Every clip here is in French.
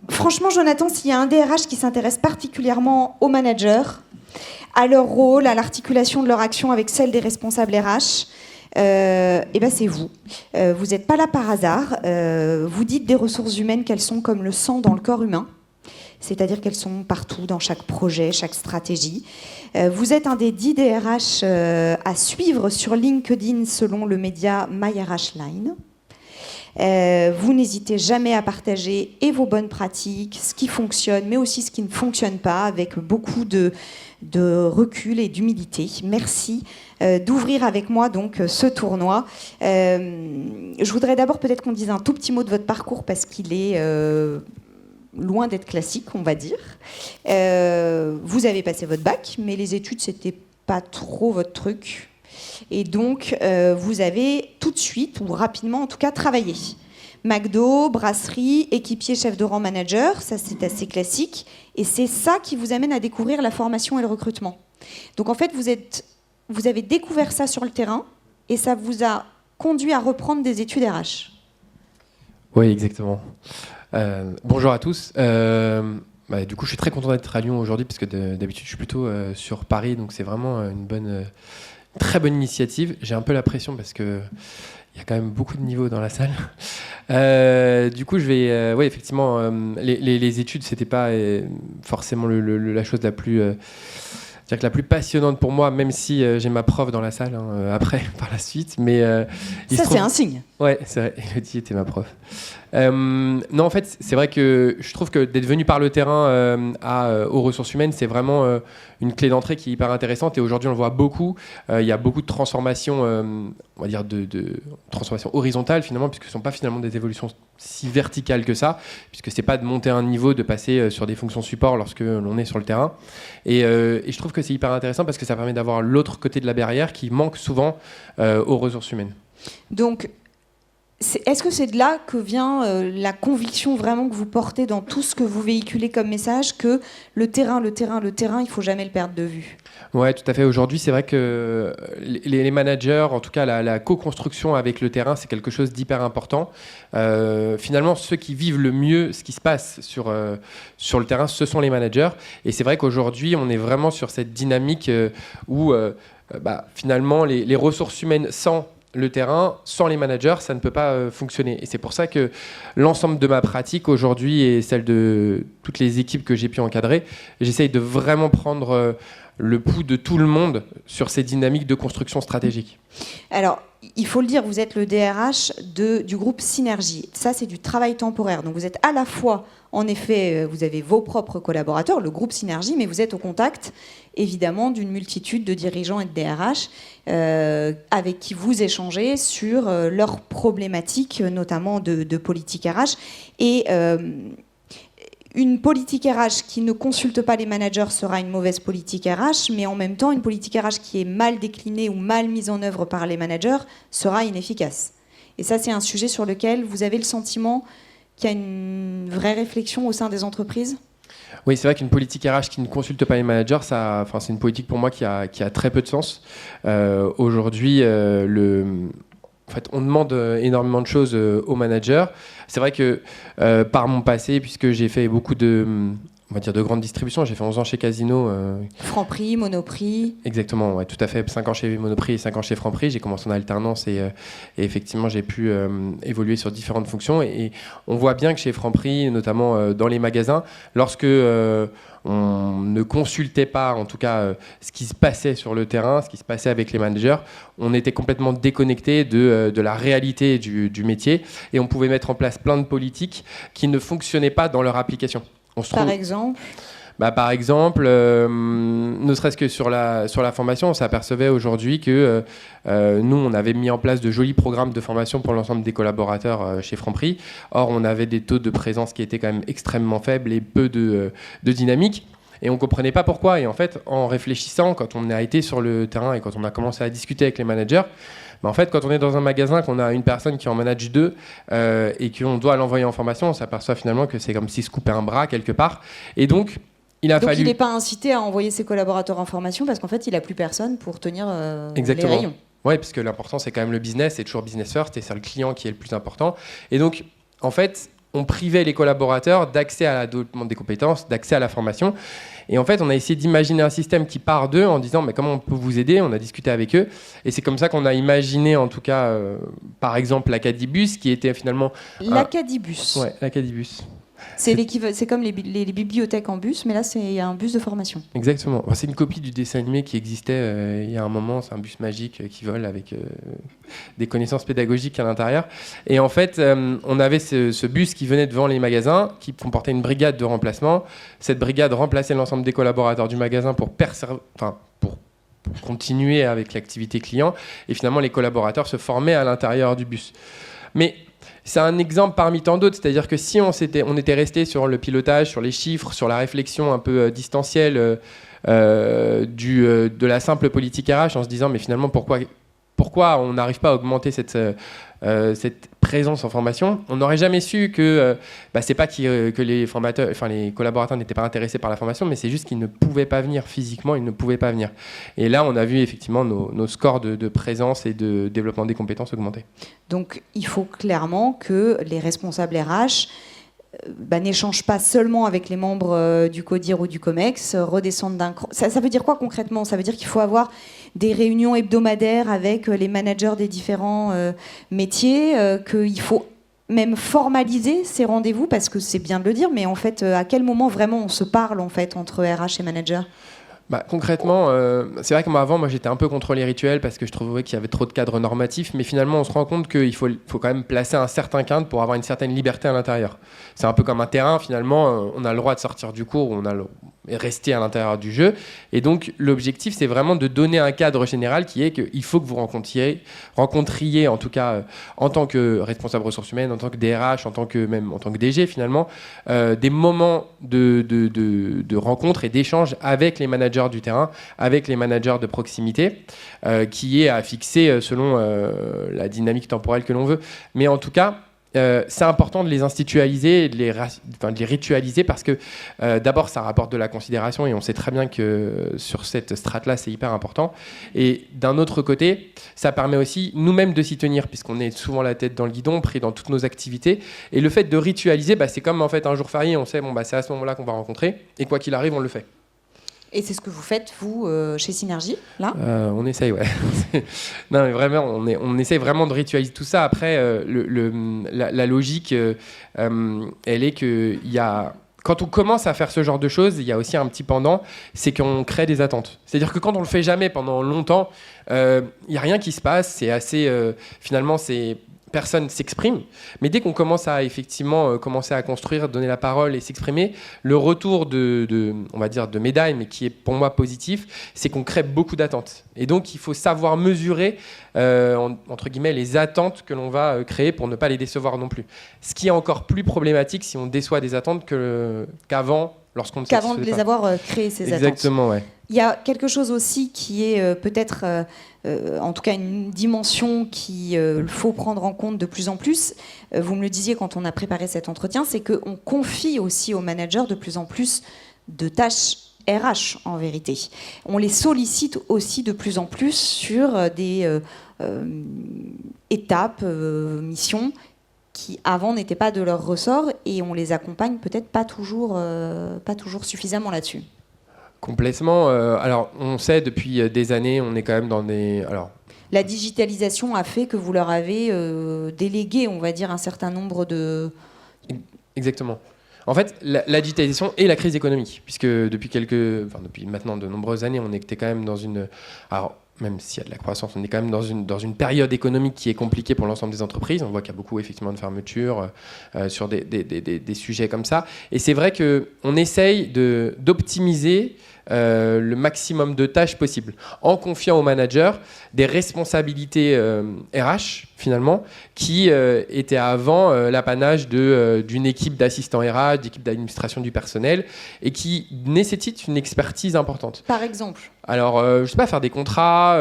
Franchement, Jonathan, s'il y a un DRH qui s'intéresse particulièrement aux managers, à leur rôle, à l'articulation de leur action avec celle des responsables RH, c'est vous. Vous n'êtes pas là par hasard. Vous dites des ressources humaines qu'elles sont comme le sang dans le corps humain, c'est-à-dire qu'elles sont partout, dans chaque projet, chaque stratégie. Vous êtes un des 10 DRH à suivre sur LinkedIn selon le média MyRHline. Vous n'hésitez jamais à partager et vos bonnes pratiques, ce qui fonctionne, mais aussi ce qui ne fonctionne pas, avec beaucoup de recul et d'humilité. Merci d'ouvrir avec moi donc ce tournoi. Je voudrais d'abord peut-être qu'on dise un tout petit mot de votre parcours parce qu'il est loin d'être classique, on va dire. Vous avez passé votre bac, mais les études, c'était pas trop votre truc. Et donc, vous avez tout de suite, ou rapidement en tout cas, travaillé. McDo, brasserie, équipier, chef de rang, manager, ça c'est assez classique. Et c'est ça qui vous amène à découvrir la formation et le recrutement. Donc en fait, vous avez découvert ça sur le terrain et ça vous a conduit à reprendre des études RH. Oui, exactement. Bonjour à tous. Du coup, je suis très content d'être à Lyon aujourd'hui parce que d'habitude, je suis plutôt sur Paris. Donc c'est vraiment une très bonne initiative. J'ai un peu la pression parce qu'il y a quand même beaucoup de niveaux dans la salle. Du coup, je vais... effectivement, les études, c'était pas forcément la chose la plus... c'est-à-dire que la plus passionnante pour moi, même si j'ai ma prof dans la salle après, par la suite. Mais, c'est un signe. Ouais, c'est vrai. Elodie était ma prof. Non, en fait, c'est vrai que je trouve que d'être venu par le terrain aux ressources humaines, c'est vraiment une clé d'entrée qui est hyper intéressante. Et aujourd'hui, on le voit beaucoup. Il y a beaucoup de transformations, on va dire de transformations horizontales finalement, puisque ce ne sont pas finalement des évolutions si verticales que ça, puisque c'est pas de monter un niveau, de passer sur des fonctions support lorsque l'on est sur le terrain. Et je trouve que c'est hyper intéressant parce que ça permet d'avoir l'autre côté de la barrière qui manque souvent aux ressources humaines. Donc, est-ce que c'est de là que vient la conviction vraiment que vous portez dans tout ce que vous véhiculez comme message, que le terrain, il ne faut jamais le perdre de vue? Ouais, tout à fait. Aujourd'hui, c'est vrai que les managers, en tout cas la co-construction avec le terrain, c'est quelque chose d'hyper important. Finalement, ceux qui vivent le mieux ce qui se passe sur le terrain, ce sont les managers. Et c'est vrai qu'aujourd'hui, on est vraiment sur cette dynamique où finalement, les ressources humaines sans le terrain, sans les managers, ça ne peut pas fonctionner. Et c'est pour ça que l'ensemble de ma pratique aujourd'hui et celle de toutes les équipes que j'ai pu encadrer, j'essaye de vraiment prendre le pouls de tout le monde sur ces dynamiques de construction stratégique. Alors, il faut le dire, vous êtes le DRH du groupe Synergie. Ça, c'est du travail temporaire. Donc, vous êtes à la fois, en effet, vous avez vos propres collaborateurs, le groupe Synergie, mais vous êtes au contact, évidemment, d'une multitude de dirigeants et de DRH avec qui vous échangez sur leurs problématiques, notamment de politique RH. Et une politique RH qui ne consulte pas les managers sera une mauvaise politique RH, mais en même temps, une politique RH qui est mal déclinée ou mal mise en œuvre par les managers sera inefficace. Et ça, c'est un sujet sur lequel vous avez le sentiment qu'il y a une vraie réflexion au sein des entreprises ? Oui, c'est vrai qu'une politique RH qui ne consulte pas les managers, c'est une politique pour moi qui a très peu de sens. Aujourd'hui, en fait, on demande énormément de choses aux managers. C'est vrai que par mon passé, puisque j'ai fait beaucoup de grandes distributions, j'ai fait 11 ans chez Casino. Franprix, Monoprix. Exactement, ouais, tout à fait. 5 ans chez Monoprix et 5 ans chez Franprix. J'ai commencé en alternance et effectivement, j'ai pu évoluer sur différentes fonctions. Et on voit bien que chez Franprix, notamment dans les magasins, lorsque on ne consultait pas, en tout cas, ce qui se passait sur le terrain, ce qui se passait avec les managers, on était complètement déconnecté de la réalité du métier et on pouvait mettre en place plein de politiques qui ne fonctionnaient pas dans leur application. Par exemple ? Par exemple, ne serait-ce que sur la formation, on s'apercevait aujourd'hui que nous, on avait mis en place de jolis programmes de formation pour l'ensemble des collaborateurs chez Franprix. Or, on avait des taux de présence qui étaient quand même extrêmement faibles et peu de dynamique. Et on ne comprenait pas pourquoi. Et en fait, en réfléchissant, quand on a été sur le terrain et quand on a commencé à discuter avec les managers, en fait, quand on est dans un magasin, qu'on a une personne qui en manage 2 et qu'on doit l'envoyer en formation, on s'aperçoit finalement que c'est comme s'il se coupait un bras quelque part. Et donc, il n'est pas incité à envoyer ses collaborateurs en formation parce qu'en fait, il n'a plus personne pour tenir les rayons. Oui, parce que l'important, c'est quand même le business, c'est toujours business first et c'est le client qui est le plus important. Et donc, en fait, on privait les collaborateurs d'accès à la développement des compétences, d'accès à la formation. Et en fait, on a essayé d'imaginer un système qui part d'eux en disant mais comment on peut vous aider. On a discuté avec eux. Et c'est comme ça qu'on a imaginé, en tout cas, par exemple, l'Acadibus, qui était finalement... L'Acadibus. Ouais, l'Acadibus. C'est comme les bibliothèques en bus, mais là, c'est un bus de formation. Exactement. C'est une copie du dessin animé qui existait il y a un moment. C'est un bus magique qui vole avec des connaissances pédagogiques à l'intérieur. Et en fait, on avait ce bus qui venait devant les magasins, qui comportait une brigade de remplacement. Cette brigade remplaçait l'ensemble des collaborateurs du magasin pour continuer avec l'activité client. Et finalement, les collaborateurs se formaient à l'intérieur du bus. Mais c'est un exemple parmi tant d'autres, c'est-à-dire que si on était resté sur le pilotage, sur les chiffres, sur la réflexion un peu distancielle de la simple politique RH, en se disant mais finalement pourquoi on n'arrive pas à augmenter cette présence en formation, on n'aurait jamais su que c'est pas que les collaborateurs n'étaient pas intéressés par la formation, mais c'est juste qu'ils ne pouvaient pas venir physiquement, ils ne pouvaient pas venir. Et là, on a vu effectivement nos scores de présence et de développement des compétences augmenter. Donc, il faut clairement que les responsables RH n'échangent pas seulement avec les membres du CODIR ou du COMEX, redescendent d'un cran. Ça veut dire quoi concrètement ? Ça veut dire qu'il faut avoir des réunions hebdomadaires avec les managers des différents métiers, qu'il faut même formaliser ces rendez-vous, parce que c'est bien de le dire, mais en fait, à quel moment vraiment on se parle en fait, entre RH et manager ? Concrètement, c'est vrai que moi j'étais un peu contre les rituels parce que je trouvais qu'il y avait trop de cadres normatifs, mais finalement on se rend compte qu'il faut quand même placer un certain cadre pour avoir une certaine liberté à l'intérieur. C'est un peu comme un terrain, finalement, on a le droit de sortir du cours, on a rester à l'intérieur du jeu, et donc l'objectif c'est vraiment de donner un cadre général qui est qu'il faut que vous rencontriez en tout cas en tant que responsable ressources humaines, en tant que DRH, en tant que DG finalement, des moments de rencontre et d'échange avec les managers du terrain, avec les managers de proximité, qui est à fixer selon la dynamique temporelle que l'on veut. Mais en tout cas, c'est important de les institutionnaliser, de les ritualiser, parce que d'abord ça rapporte de la considération et on sait très bien que sur cette strate-là c'est hyper important. Et d'un autre côté, ça permet aussi nous-mêmes de s'y tenir, puisqu'on est souvent la tête dans le guidon, pris dans toutes nos activités. Et le fait de ritualiser, c'est comme en fait un jour férié, on sait c'est à ce moment-là qu'on va rencontrer, et quoi qu'il arrive, on le fait. Et c'est ce que vous faites, vous, chez Synergie, là ? On essaye, ouais. Non, mais vraiment, on essaye vraiment de ritualiser tout ça. Après, la logique, elle est qu'il y a... Quand on commence à faire ce genre de choses, il y a aussi un petit pendant, c'est qu'on crée des attentes. C'est-à-dire que quand on le fait jamais pendant longtemps, il n'y a rien qui se passe. C'est assez... finalement, personne s'exprime, mais dès qu'on commence à effectivement commencer à construire, donner la parole et s'exprimer, le retour on va dire de médaille, mais qui est pour moi positif, c'est qu'on crée beaucoup d'attentes. Et donc il faut savoir mesurer entre guillemets les attentes que l'on va créer pour ne pas les décevoir non plus. Ce qui est encore plus problématique si on déçoit des attentes qu'avant, lorsqu'on ne qu'avant de les avoir créées, ces attentes. Exactement, ouais. Il y a quelque chose aussi qui est peut-être, en tout cas une dimension qu'il faut prendre en compte de plus en plus. Vous me le disiez quand on a préparé cet entretien, c'est qu'on confie aussi aux managers de plus en plus de tâches RH en vérité. On les sollicite aussi de plus en plus sur des étapes, missions qui avant n'étaient pas de leur ressort, et on les accompagne peut-être pas toujours suffisamment là-dessus. Complètement. Alors, on sait depuis des années, on est quand même dans des... La digitalisation a fait que vous leur avez délégué, on va dire, un certain nombre de... Exactement. En fait, la digitalisation et la crise économique, puisque depuis maintenant de nombreuses années, on était quand même dans une... Alors, même s'il y a de la croissance, on est quand même dans une période économique qui est compliquée pour l'ensemble des entreprises. On voit qu'il y a beaucoup effectivement de fermetures sur des sujets comme ça. Et c'est vrai qu'on essaye d'optimiser le maximum de tâches possibles, en confiant aux managers des responsabilités RH, finalement, qui étaient avant l'apanage d'une équipe d'assistants RH, d'équipe d'administration du personnel, et qui nécessitent une expertise importante. Par exemple ? Alors, je ne sais pas, faire des contrats,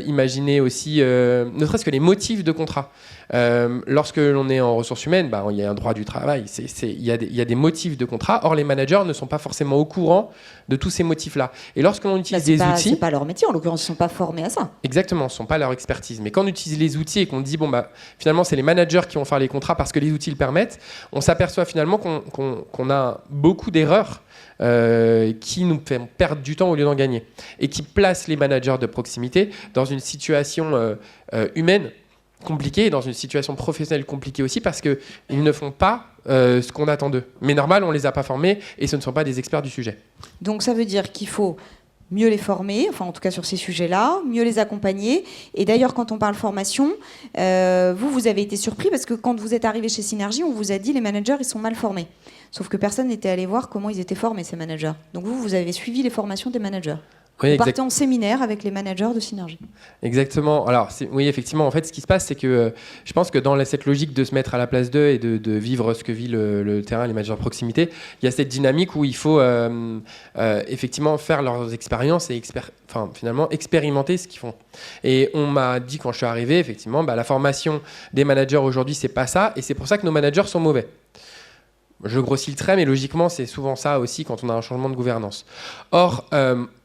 imaginer aussi, ne serait-ce que les motifs de contrat. Lorsque l'on est en ressources humaines, il y a un droit du travail, il y a des motifs de contrat. Or, les managers ne sont pas forcément au courant de tous ces motifs motifs-là. Et lorsque l'on utilise c'est des outils... C'est pas leur métier, en l'occurrence, ils ne sont pas formés à ça. Exactement, ce ne sont pas leur expertise. Mais quand on utilise les outils et qu'on dit, finalement, c'est les managers qui vont faire les contrats parce que les outils le permettent, on s'aperçoit finalement qu'on a beaucoup d'erreurs qui nous font perdre du temps au lieu d'en gagner. Et qui placent les managers de proximité dans une situation humaine compliquée et dans une situation professionnelle compliquée aussi parce qu'ils ne font pas ce qu'on attend d'eux. Mais normal, on ne les a pas formés et ce ne sont pas des experts du sujet. Donc ça veut dire qu'il faut mieux les former, enfin en tout cas sur ces sujets-là, mieux les accompagner. Et d'ailleurs, quand on parle formation, vous avez été surpris parce que quand vous êtes arrivé chez Synergie, on vous a dit les managers, ils sont mal formés. Sauf que personne n'était allé voir comment ils étaient formés, ces managers. Donc vous avez suivi les formations des managers. Oui, vous partez en séminaire avec les managers de Synergie. Exactement. Alors, oui, effectivement, en fait, ce qui se passe, c'est que je pense que dans cette logique de se mettre à la place d'eux et de vivre ce que vit le terrain, les managers de proximité, il y a cette dynamique où il faut effectivement faire leurs expériences et finalement expérimenter ce qu'ils font. Et on m'a dit quand je suis arrivé, effectivement, la formation des managers aujourd'hui, c'est pas ça, et c'est pour ça que nos managers sont mauvais. Je grossis le trait, mais logiquement, c'est souvent ça aussi quand on a un changement de gouvernance. Or,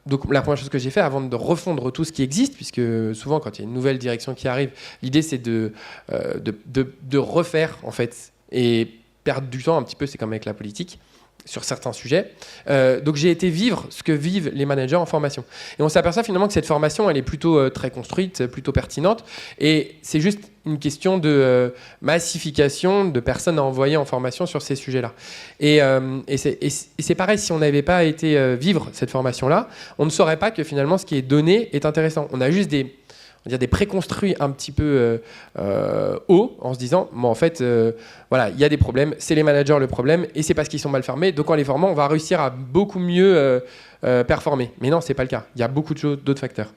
donc, la première chose que j'ai fait avant de refondre tout ce qui existe, puisque souvent, quand il y a une nouvelle direction qui arrive, l'idée, c'est de refaire, en fait, et perdre du temps un petit peu, c'est comme avec la politique, sur certains sujets. Donc j'ai été vivre ce que vivent les managers en formation. Et on s'aperçoit finalement que cette formation, elle est plutôt très construite, plutôt pertinente. Et c'est juste une question de massification de personnes à envoyer en formation sur ces sujets-là. Et c'est pareil, si on n'avait pas été vivre cette formation-là, on ne saurait pas que finalement ce qui est donné est intéressant. On a juste des préconstruits un petit peu hauts en se disant en fait voilà, il y a des problèmes, c'est les managers le problème et c'est parce qu'ils sont mal formés, donc en les formant on va réussir à beaucoup mieux performer. Mais non, c'est pas le cas, il y a beaucoup d'autres facteurs.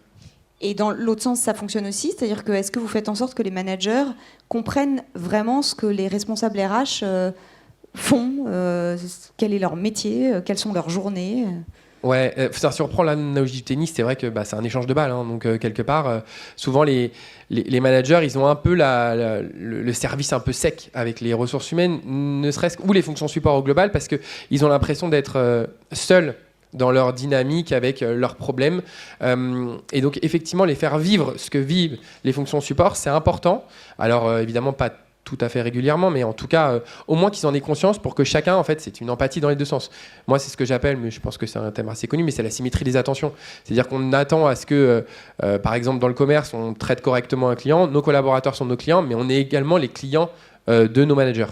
Et dans l'autre sens, ça fonctionne aussi, c'est-à-dire que est-ce que vous faites en sorte que les managers comprennent vraiment ce que les responsables RH font, quel est leur métier, quelles sont leurs journées Ouais, si on reprend l'analogie du tennis, c'est vrai que c'est un échange de balles. Hein, donc, quelque part, souvent, les managers, ils ont un peu le service un peu sec avec les ressources humaines, ne serait-ce ou les fonctions support au global, parce qu'ils ont l'impression d'être seuls dans leur dynamique avec leurs problèmes. Et donc, effectivement, les faire vivre ce que vivent les fonctions support, c'est important. Alors, évidemment, pas tout à fait régulièrement, mais en tout cas, au moins qu'ils en aient conscience pour que chacun, en fait, c'est une empathie dans les deux sens. Moi, c'est ce que j'appelle, mais je pense que c'est un thème assez connu, mais c'est la symétrie des attentions. C'est-à-dire qu'on attend à ce que, par exemple, dans le commerce, on traite correctement un client, nos collaborateurs sont nos clients, mais on est également les clients de nos managers.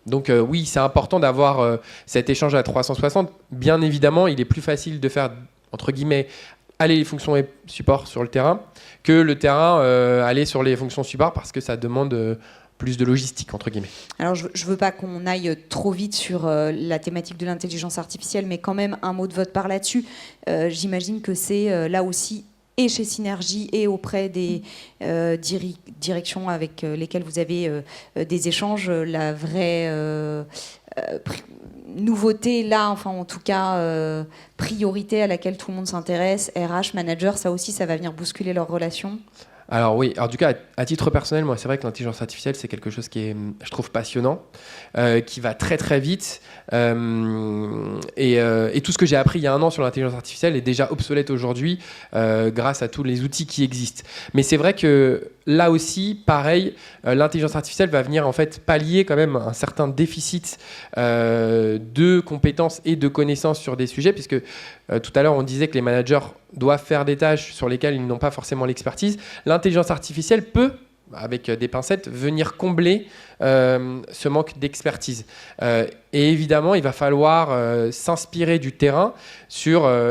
Donc oui, c'est important d'avoir cet échange à 360. Bien évidemment, il est plus facile de faire, entre guillemets, aller les fonctions support sur le terrain que le terrain aller sur les fonctions support parce que ça demande plus de logistique, entre guillemets. Alors, je ne veux pas qu'on aille trop vite sur la thématique de l'intelligence artificielle, mais quand même un mot de votre part là-dessus. J'imagine que c'est là aussi, et chez Synergie, et auprès des directions avec lesquelles vous avez des échanges, la vraie nouveauté, là, enfin en tout cas, priorité à laquelle tout le monde s'intéresse, RH, manager, ça aussi, ça va venir bousculer leurs relations. Alors oui, alors du coup, à titre personnel, moi, c'est vrai que l'intelligence artificielle, c'est quelque chose qui est, je trouve, passionnant, qui va très très vite. Et tout ce que j'ai appris il y a un an sur l'intelligence artificielle est déjà obsolète aujourd'hui grâce à tous les outils qui existent. Mais c'est vrai que là aussi, pareil, l'intelligence artificielle va venir en fait pallier quand même un certain déficit de compétences et de connaissances sur des sujets, puisque tout à l'heure on disait que les managers doivent faire des tâches sur lesquelles ils n'ont pas forcément l'expertise. L'intelligence artificielle peut, avec des pincettes, venir combler ce manque d'expertise. Et évidemment, il va falloir s'inspirer du terrain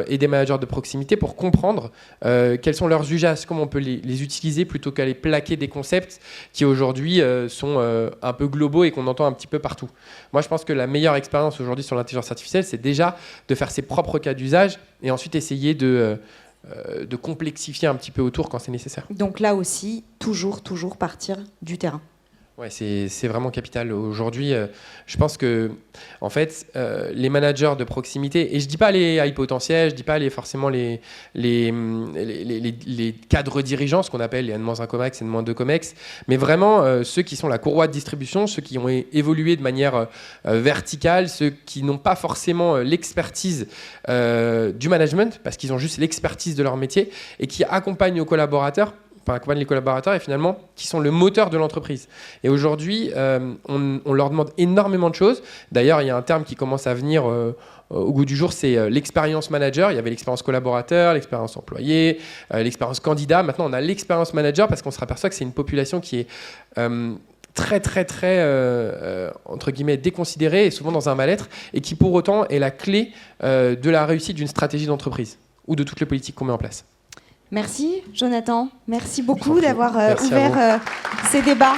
et des managers de proximité pour comprendre quels sont leurs usages, comment on peut les utiliser plutôt qu'à les plaquer des concepts qui aujourd'hui sont un peu globaux et qu'on entend un petit peu partout. Moi, je pense que la meilleure expérience aujourd'hui sur l'intelligence artificielle, c'est déjà de faire ses propres cas d'usage et ensuite essayer de complexifier un petit peu autour quand c'est nécessaire. Donc là aussi, toujours partir du terrain. Ouais, c'est vraiment capital. Aujourd'hui, je pense que, en fait, les managers de proximité, et je dis pas les high potentiels, je dis pas forcément les cadres dirigeants, ce qu'on appelle les N-1 Comex, N-2 Comex, mais vraiment ceux qui sont la courroie de distribution, ceux qui ont évolué de manière verticale, ceux qui n'ont pas forcément l'expertise du management, parce qu'ils ont juste l'expertise de leur métier, et qui accompagnent les collaborateurs et finalement qui sont le moteur de l'entreprise. Et aujourd'hui, on leur demande énormément de choses. D'ailleurs, il y a un terme qui commence à venir au goût du jour, c'est l'expérience manager. Il y avait l'expérience collaborateur, l'expérience employé, l'expérience candidat. Maintenant, on a l'expérience manager parce qu'on se aperçoit que c'est une population qui est très, entre guillemets, déconsidérée et souvent dans un mal-être et qui, pour autant, est la clé de la réussite d'une stratégie d'entreprise ou de toutes les politiques qu'on met en place. Merci Jonathan, merci beaucoup d'avoir ouvert ces débats.